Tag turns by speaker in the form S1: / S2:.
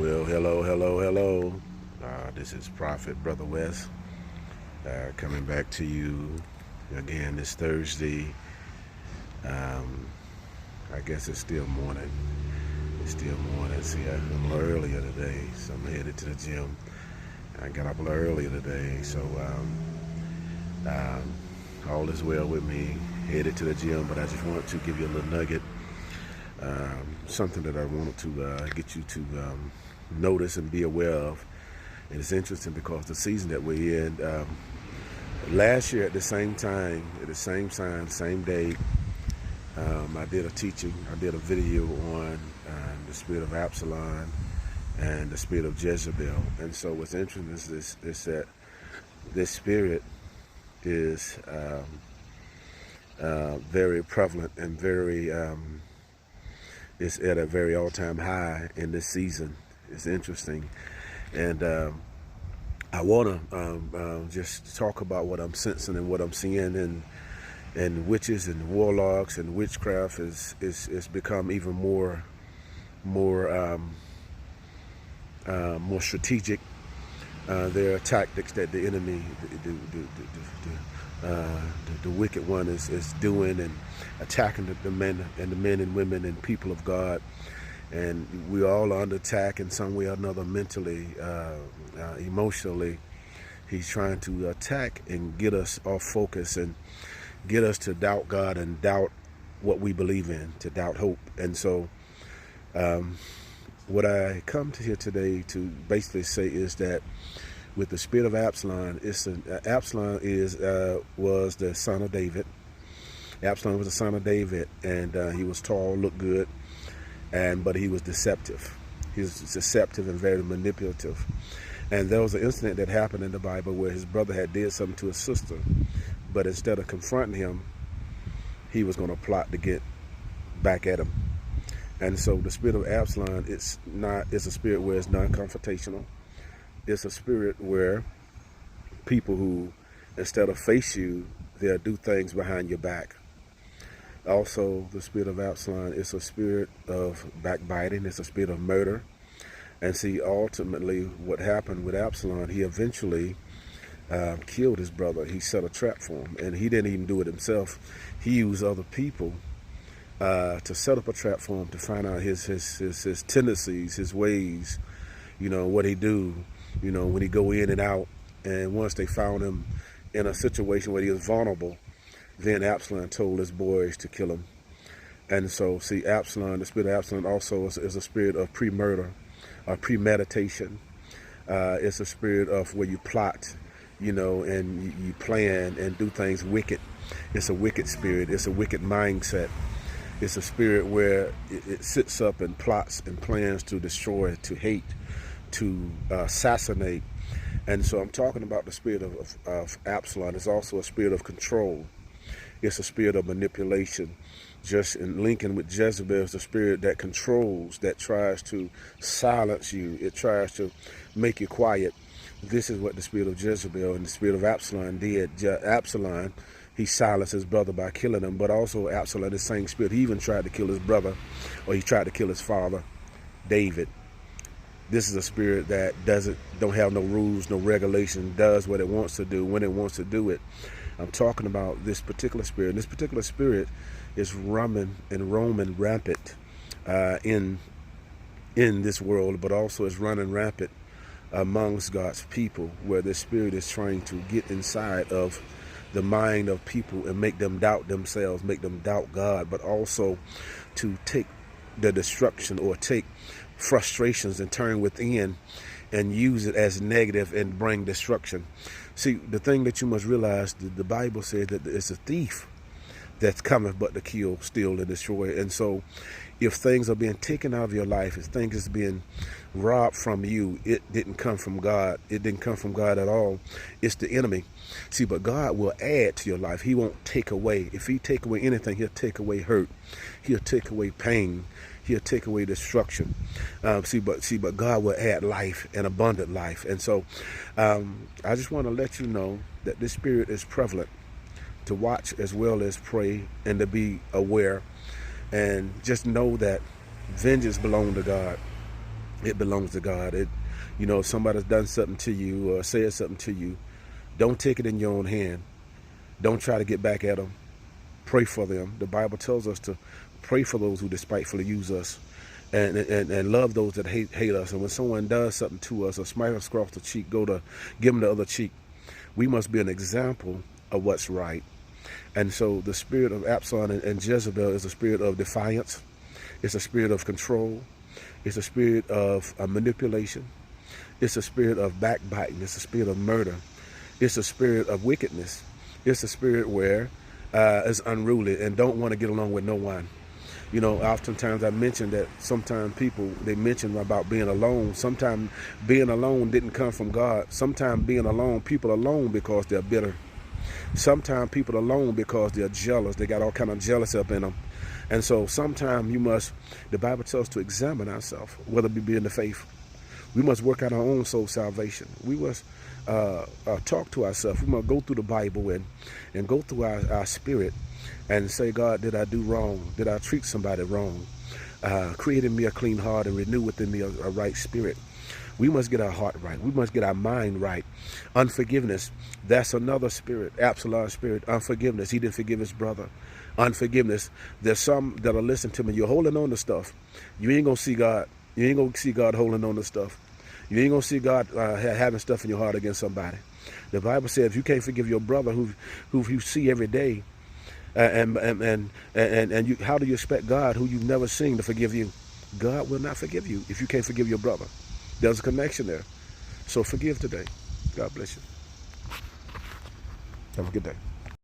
S1: Well, hello. This is Prophet Brother West coming back to you again this Thursday. I guess it's still morning. See, I'm a little earlier today, so I'm headed to the gym. I got up a little earlier today, so all is well with me. Headed to the gym, but I just wanted to give you a little nugget. Something that I wanted to get you to notice and be aware of. And it's interesting because the season that we're in, last year at the same time, at the same time, same day, I did a teaching, I did a video on the spirit of Absalom and the spirit of Jezebel. And so what's interesting is that this spirit is very prevalent and very it's at a very all-time high in this season. It's interesting, and I want to just talk about what I'm sensing and what I'm seeing, and witches and warlocks and witchcraft is become even more strategic. There are tactics that the enemy, the wicked one is doing and attacking the men and women and people of God. And we all are under attack in some way or another, mentally, emotionally. He's trying to attack and get us off focus and get us to doubt God and doubt what we believe in, to doubt hope. And so what I come to here today to basically say is that with the spirit of Absalom, Absalom was the son of David. Absalom was the son of David, and he was tall, looked good, but he was deceptive. He was deceptive and very manipulative. And there was an incident that happened in the Bible where his brother had did something to his sister, but instead of confronting him, he was going to plot to get back at him. And so the spirit of Absalom, it's a spirit where it's non-confrontational. It's a spirit where people who, instead of face you, they'll do things behind your back. Also, the spirit of Absalom is a spirit of backbiting. It's a spirit of murder. And see, ultimately, what happened with Absalom, he eventually killed his brother. He set a trap for him, and he didn't even do it himself. He used other people to set up a trap for him, to find out his tendencies, his ways, what he do, when he go in and out. And once they found him in a situation where he was vulnerable, then Absalom told his boys to kill him. And so, see, Absalom, the spirit of Absalom also is a spirit of pre-murder, or premeditation. It's a spirit of where you plot, and you plan and do things wicked. It's a wicked spirit. It's a wicked mindset. It's a spirit where it sits up and plots and plans to destroy, to hate, to assassinate. And so I'm talking about the spirit of Absalom. It's also a spirit of control. It's a spirit of manipulation. Just in linking with Jezebel is the spirit that controls, that tries to silence you. It tries to make you quiet. This is what the spirit of Jezebel and the spirit of Absalom did. Absalom, he silenced his brother by killing him, but also Absalom, the same spirit, he even tried to kill his brother, or he tried to kill his father, David. This is a spirit that don't have no rules, no regulation, does what it wants to do, when it wants to do it. I'm talking about this particular spirit. This particular spirit is roaming rampant in this world, but also is running rampant amongst God's people, where this spirit is trying to get inside of the mind of people and make them doubt themselves, make them doubt God, but also to take the destruction or take frustrations and turn within and use it as negative and bring destruction. See, the thing that you must realize, the Bible says that it's a thief that's coming but to kill, steal, and destroy. And so if things are being taken out of your life, if things is being robbed from you, it didn't come from God. It didn't come from God at all. It's the enemy. See, but God will add to your life. He won't take away. If he take away anything, he'll take away hurt. He'll take away pain. He'll take away destruction. But God will add life and abundant life. And so I just want to let you know that this spirit is prevalent, to watch as well as pray and to be aware. And just know that vengeance belongs to God. It belongs to God. If somebody's done something to you or said something to you, don't take it in your own hand. Don't try to get back at them. Pray for them. The Bible tells us to pray for those who despitefully use us, and love those that hate us. And when someone does something to us or smack us across the cheek, go to give them the other cheek. We must be an example of what's right. And so the spirit of Absalom and Jezebel is a spirit of defiance. It's a spirit of control. It's a spirit of manipulation. It's a spirit of backbiting. It's a spirit of murder. It's a spirit of wickedness. It's a spirit where is unruly and don't want to get along with no one. Oftentimes I mentioned that sometimes they mention about being alone. Sometimes being alone didn't come from God. Sometimes people are alone because they're bitter. Sometimes people are alone because they're jealous. They got all kind of jealousy up in them. And so sometimes the Bible tells us to examine ourselves, whether we be in the faith. We must work out our own soul salvation. We must talk to ourselves. We must go through the Bible and go through our spirit and say, God, did I do wrong? Did I treat somebody wrong? Create in me a clean heart and renew within me a right spirit. We must get our heart right. We must get our mind right. Unforgiveness, that's another spirit, Absalom's spirit. Unforgiveness, he didn't forgive his brother. Unforgiveness, there's some that are listening to me. You're holding on to stuff. You ain't going to see God. You ain't going to see God holding on to stuff. You ain't going to see God having stuff in your heart against somebody. The Bible says if you can't forgive your brother who you see every day, and how do you expect God, who you've never seen, to forgive you? God will not forgive you if you can't forgive your brother. There's a connection there. So forgive today. God bless you. Have a good day.